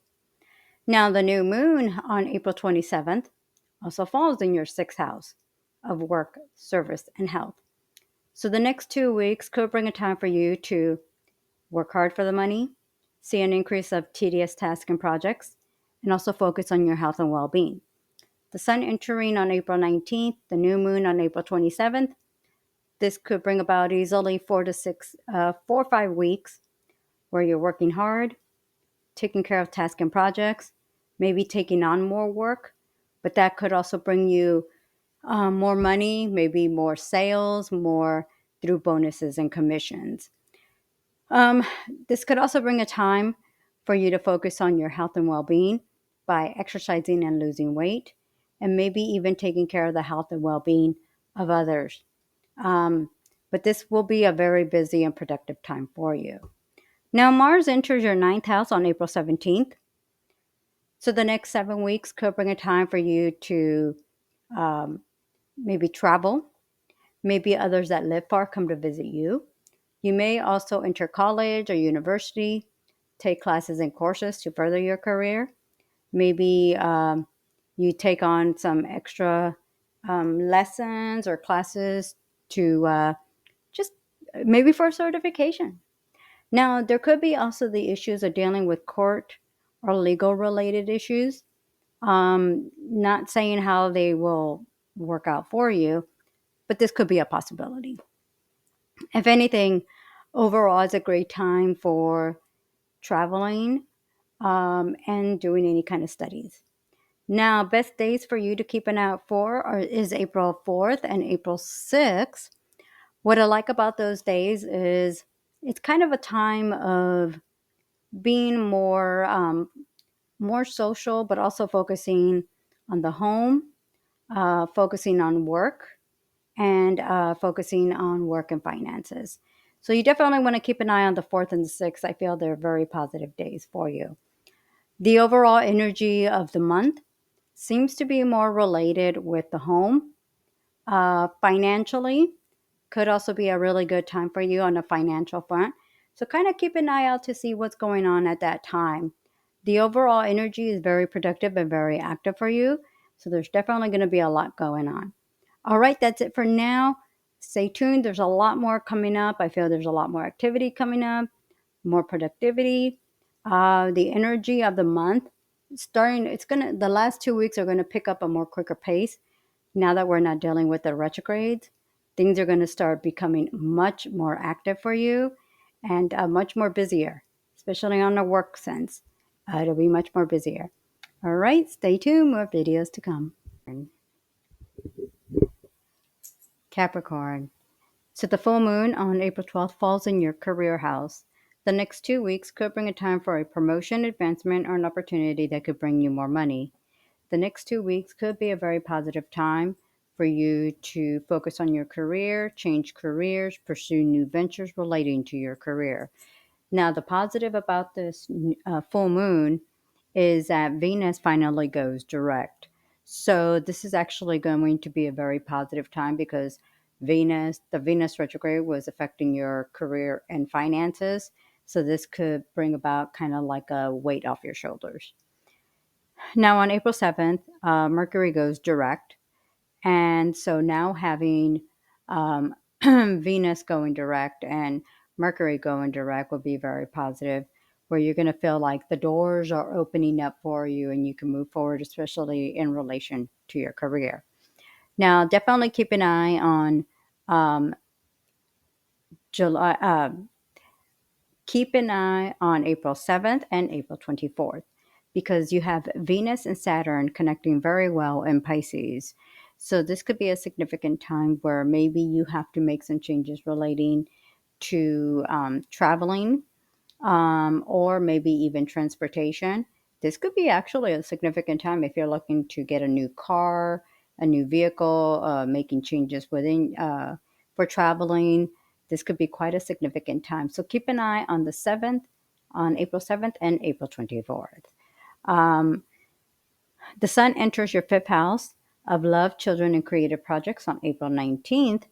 Now, the new moon on April 27th also falls in your sixth house of work, service, and health. So the next 2 weeks could bring a time for you to work hard for the money, see an increase of tedious tasks and projects, and also focus on your health and well-being. The sun entering on April 19th, the new moon on April 27th. This could bring about easily 4 or 5 weeks where you're working hard, taking care of tasks and projects, maybe taking on more work, but that could also bring you more money, maybe more sales, more through bonuses and commissions. Um, this could also bring a time for you to focus on your health and well-being by exercising and losing weight, and maybe even taking care of the health and well-being of others. But this will be a very busy and productive time for you. Now, Mars enters your ninth house on April 17th. So the next 7 weeks could bring a time for you to maybe travel. Maybe others that live far come to visit you. You may also enter college or university, take classes and courses to further your career. Maybe you take on some extra lessons or classes to just maybe for a certification. Now, there could be also the issues of dealing with court or legal related issues. Not saying how they will work out for you, but this could be a possibility. If anything, overall, it's a great time for traveling and doing any kind of studies. Now, best days for you to keep an eye out for is April 4th and April 6th. What I like about those days is it's kind of a time of being more social, but also focusing on the home, focusing on work, and focusing on work and finances. So you definitely want to keep an eye on the 4th and the 6th. I feel they're very positive days for you. The overall energy of the month seems to be more related with the home. Financially, could also be a really good time for you on the financial front. So kind of keep an eye out to see what's going on at that time. The overall energy is very productive and very active for you. So there's definitely going to be a lot going on. All right, that's it for now. Stay tuned. There's a lot more coming up. I feel there's a lot more activity coming up, more productivity. The energy of the month the last 2 weeks are going to pick up a more quicker pace. Now that we're not dealing with the retrogrades, things are going to start becoming much more active for you and much more busier, especially on the work sense. It'll be much more busier. All right, stay tuned. More videos to come. Capricorn. So the full moon on April 12th falls in your career house. The next 2 weeks could bring a time for a promotion, advancement, or an opportunity that could bring you more money. The next 2 weeks could be a very positive time for you to focus on your career, change careers, pursue new ventures relating to your career. Now, the positive about this full moon is that Venus finally goes direct. So, this is actually going to be a very positive time because the Venus retrograde was affecting your career and finances. So, this could bring about kind of like a weight off your shoulders. Now, on April 7th, Mercury goes direct. And so now having Venus going direct and Mercury going direct will be very positive, where you're going to feel like the doors are opening up for you and you can move forward, especially in relation to your career. Now, definitely keep an eye on July. Keep an eye on April 7th and April 24th because you have Venus and Saturn connecting very well in Pisces. So this could be a significant time where maybe you have to make some changes relating to traveling or maybe even transportation. This could be actually a significant time if you're looking to get a new car, a new vehicle, making changes within for traveling. This could be quite a significant time. So keep an eye on the 7th, on April 7th and April 24th. Um, the sun enters your fifth house of love, children, and creative projects on April 19th.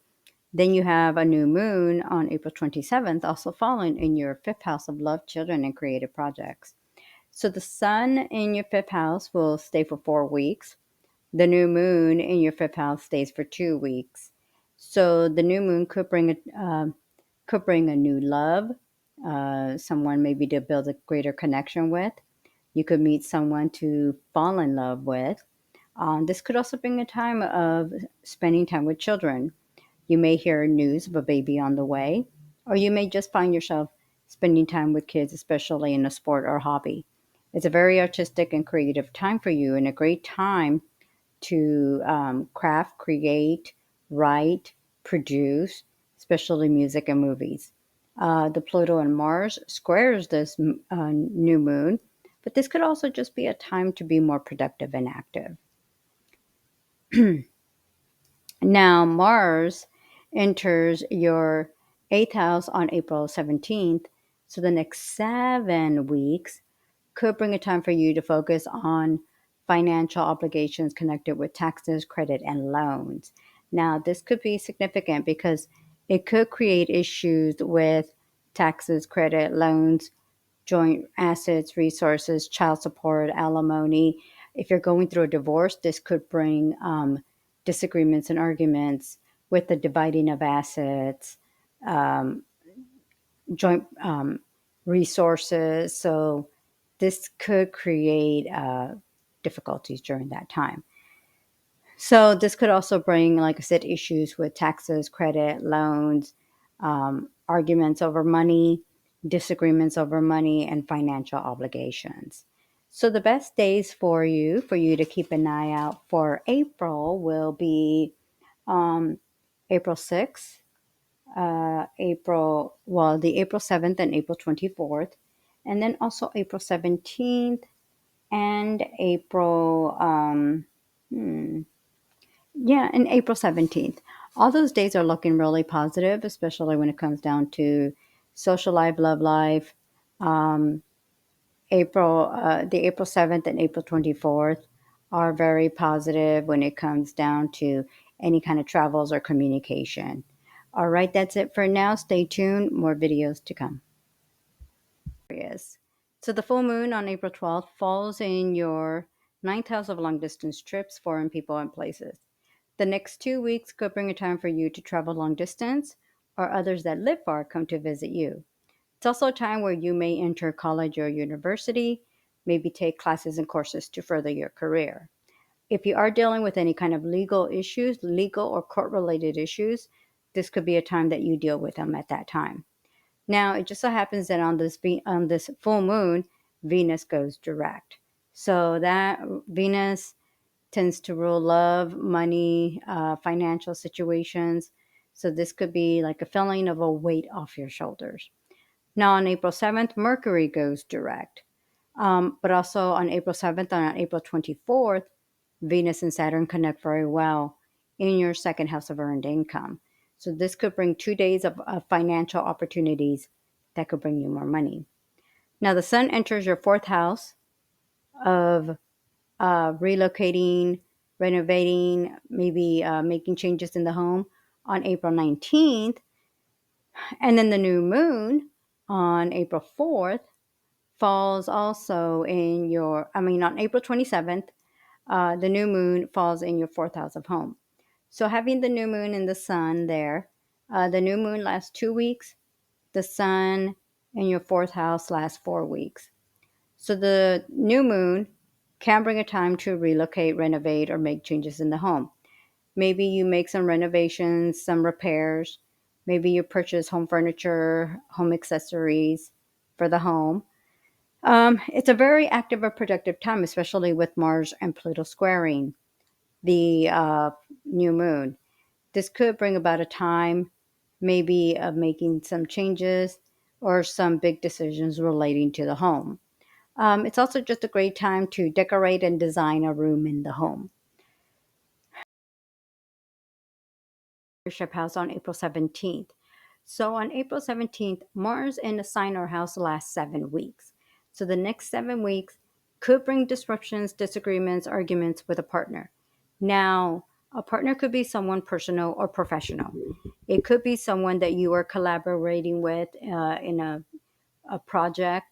Then you have a new moon on April 27th, also falling in your fifth house of love, children, and creative projects. So the sun in your fifth house will stay for 4 weeks. The new moon in your fifth house stays for 2 weeks. So the new moon could bring a new love, someone maybe to build a greater connection with. You could meet someone to fall in love with. This could also bring a time of spending time with children. You may hear news of a baby on the way, or you may just find yourself spending time with kids, especially in a sport or hobby. It's a very artistic and creative time for you, and a great time to craft, create, write, produce, especially music and movies. The Pluto and Mars squares this new moon, but this could also just be a time to be more productive and active. Now, Mars enters your eighth house on April 17th. So the next 7 weeks could bring a time for you to focus on financial obligations connected with taxes, credit, and loans. Now, this could be significant because it could create issues with taxes, credit, loans, joint assets, resources, child support, alimony. If you're going through a divorce, this could bring disagreements and arguments with the dividing of assets, um, joint resources. So this could create difficulties during that time. So this could also bring, like I said, issues with taxes, credit, loans, arguments over money, disagreements over money, and financial obligations. So the best days for you to keep an eye out for April will be April 6th, the April 7th and April 24th, and then also April 17th and and April 17th. All those days are looking really positive, especially when it comes down to social life, love life. Um, the April 7th and April 24th are very positive when it comes down to any kind of travels or communication. All right, that's it for now. Stay tuned, more videos to come. Aquarius. So the full moon on April 12th falls in your ninth house of long distance trips, foreign people, and places. The next 2 weeks could bring a time for you to travel long distance, or others that live far come to visit you. It's also a time where you may enter college or university, maybe take classes and courses to further your career. If you are dealing with any kind of legal issues, legal or court related issues, this could be a time that you deal with them at that time. Now, it just so happens that on this full moon, Venus goes direct. So that Venus tends to rule love, money, financial situations. So this could be like a feeling of a weight off your shoulders. Now, on April 7th, Mercury goes direct. But also on April 7th and on April 24th, Venus and Saturn connect very well in your second house of earned income. So this could bring 2 days of financial opportunities that could bring you more money. Now, the sun enters your fourth house of relocating, renovating, maybe making changes in the home on April 19th. And then the new moon on April 4th falls also in on April 27th, the new moon falls in your fourth house of home. So having the new moon and the sun there, the new moon lasts 2 weeks, the sun in your fourth house lasts 4 weeks. So the new moon can bring a time to relocate, renovate, or make changes in the home. Maybe you make some renovations, some repairs. Maybe you purchase home furniture, home accessories for the home. It's a very active or productive time, especially with Mars and Pluto squaring the new moon. This could bring about a time maybe of making some changes or some big decisions relating to the home. It's also just a great time to decorate and design a room in the home. partnership house on April 17th. So on April 17th, Mars in the sign or house lasts 7 weeks. So the next 7 weeks could bring disruptions, disagreements, arguments with a partner. Now, a partner could be someone personal or professional. It could be someone that you are collaborating with in a project.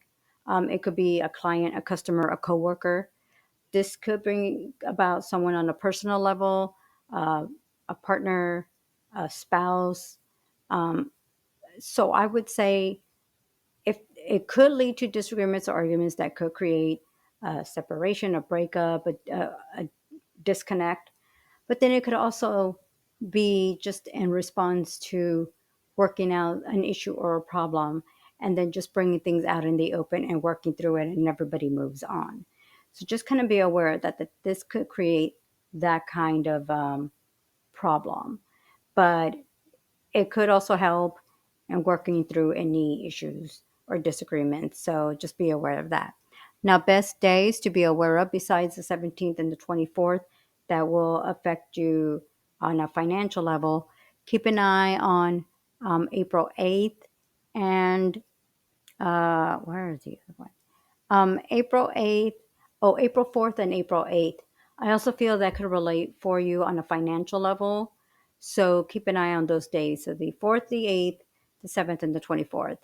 It could be a client, a customer, a coworker. This could bring about someone on a personal level, uh, a partner, a spouse. Um, so I would say if it could lead to disagreements or arguments that could create a separation, a breakup, a disconnect. But then it could also be just in response to working out an issue or a problem and then just bringing things out in the open and working through it and everybody moves on. So just kind of be aware that this could create that kind of problem. But it could also help in working through any issues or disagreements. So just be aware of that. Now, best days to be aware of besides the 17th and the 24th that will affect you on a financial level. Keep an eye on April 8th and where is the other one? April 8th, oh, April 4th and April 8th. I also feel that could relate for you on a financial level. So keep an eye on those days. So the 4th, the 8th, the 7th, and the 24th.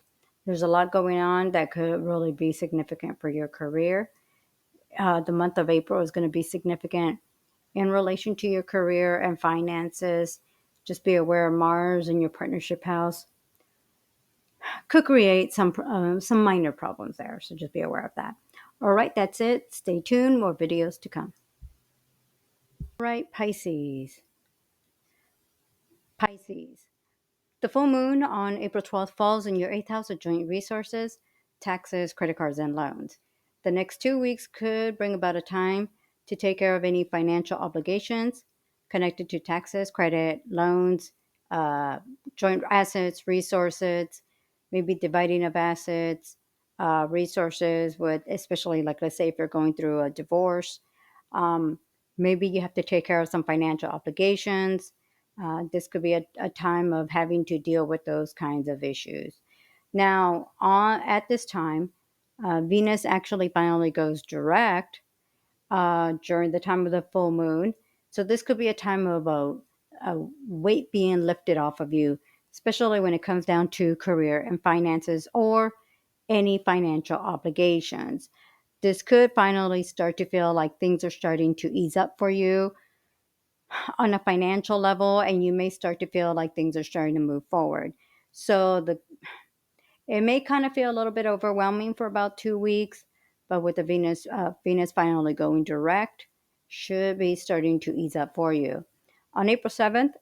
There's a lot going on that could really be significant for your career. The month of April is going to be significant in relation to your career and finances. Just be aware of Mars in your partnership house could create some minor problems there. So just be aware of that. All right, that's it. Stay tuned. More videos to come. All right, Pisces. Pisces. The full moon on April 12th falls in your eighth house of joint resources, taxes, credit cards, and loans. The next 2 weeks could bring about a time to take care of any financial obligations connected to taxes, credit, loans, uh, joint assets, resources, maybe dividing of assets, resources with, especially like let's say if you're going through a divorce, um, maybe you have to take care of some financial obligations. This could be a time of having to deal with those kinds of issues. Now, at this time, Venus actually finally goes direct during the time of the full moon. So this could be a time of a weight being lifted off of you, especially when it comes down to career and finances or any financial obligations. This could finally start to feel like things are starting to ease up for you on a financial level, and you may start to feel like things are starting to move forward. So it may kind of feel a little bit overwhelming for about 2 weeks, but with the Venus finally going direct, should be starting to ease up for you. On April 7th,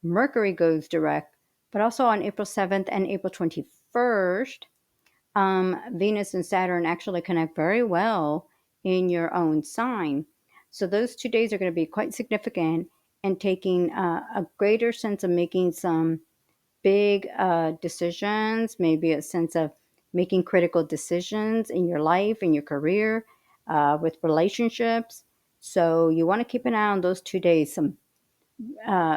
Mercury goes direct, but also on April 7th and April 21st, Venus and Saturn actually connect very well in your own sign. So those 2 days are going to be quite significant and taking a greater sense of making some big decisions, maybe a sense of making critical decisions in your life, in your career, with relationships. So you want to keep an eye on those 2 days. Some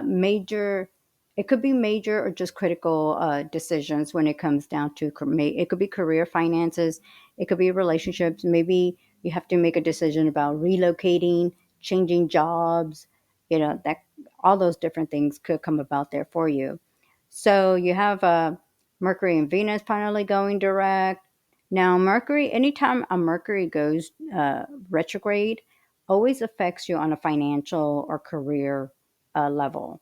major, it could be major or just critical decisions when it comes down to it could be career, finances, it could be relationships. Maybe you have to make a decision about relocating, changing jobs, that all those different things could come about there for you. So you have Mercury and Venus finally going direct. Now, Mercury, anytime a Mercury goes retrograde, always affects you on a financial or career level.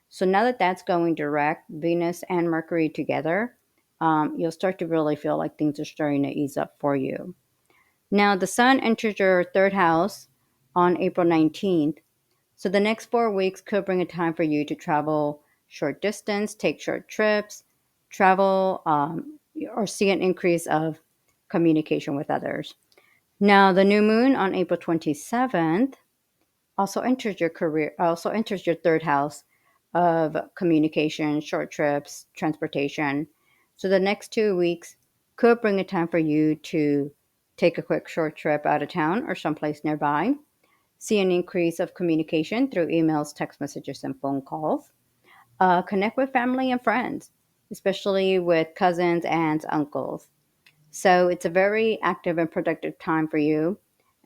So now that that's going direct, Venus and Mercury together, you'll start to really feel like things are starting to ease up for you. Now, the Sun enters your third house on April 19th. So the next 4 weeks could bring a time for you to travel short distance, take short trips, travel, or see an increase of communication with others. Now, the new moon on April 27th also enters your third house of communication, short trips, transportation. So the next 2 weeks could bring a time for you to take a quick short trip out of town or someplace nearby. See an increase of communication through emails, text messages, and phone calls. Connect with family and friends, especially with cousins, aunts, uncles. So it's a very active and productive time for you.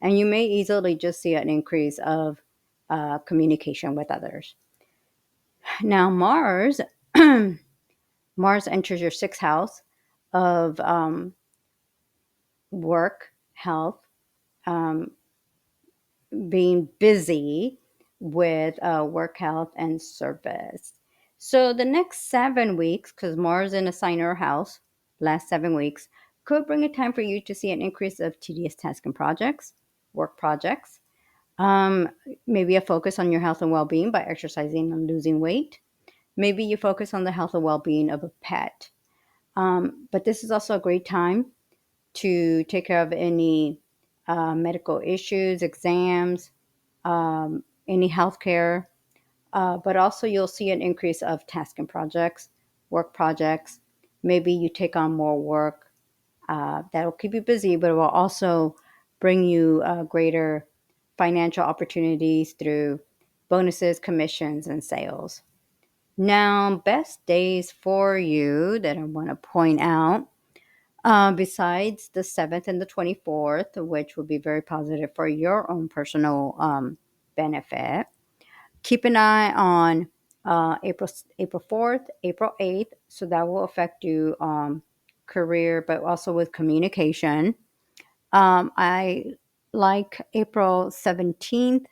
And you may easily just see an increase of communication with others. Now, Mars enters your sixth house of work, health, um, being busy with work, health, and service. So the next 7 weeks, because Mars in a sign or house, last 7 weeks, could bring a time for you to see an increase of tedious tasks and projects, work projects. Um, Maybe a focus on your health and well being by exercising and losing weight. Maybe you focus on the health and well being of a pet. But this is also a great time to take care of any medical issues, exams, any healthcare, but also you'll see an increase of task and projects, work projects. Maybe you take on more work that'll keep you busy, but it will also bring you greater financial opportunities through bonuses, commissions, and sales. Now, best days for you that I want to point out, besides the 7th and the 24th, which will be very positive for your own personal benefit. Keep an eye on April 4th, April 8th. So that will affect you career, but also with communication. I like April 17th.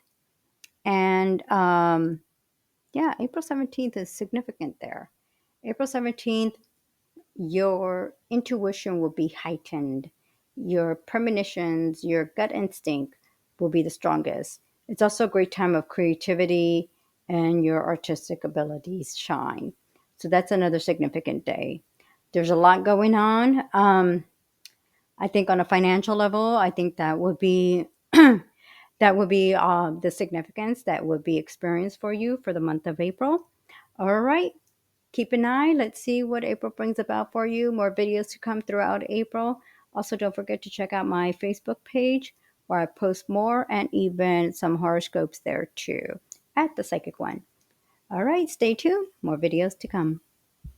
And yeah, April 17th is significant there. April 17th, your intuition will be heightened. Your premonitions, your gut instinct will be the strongest. It's also a great time of creativity and your artistic abilities shine. So that's another significant day. There's a lot going on. I think on a financial level, I think that would be the significance that would be experienced for you for the month of April. All right. Keep an eye. Let's see what April brings about for you. More videos to come throughout April. Also, don't forget to check out my Facebook page where I post more and even some horoscopes there too at The Psychic One. All right, stay tuned. More videos to come.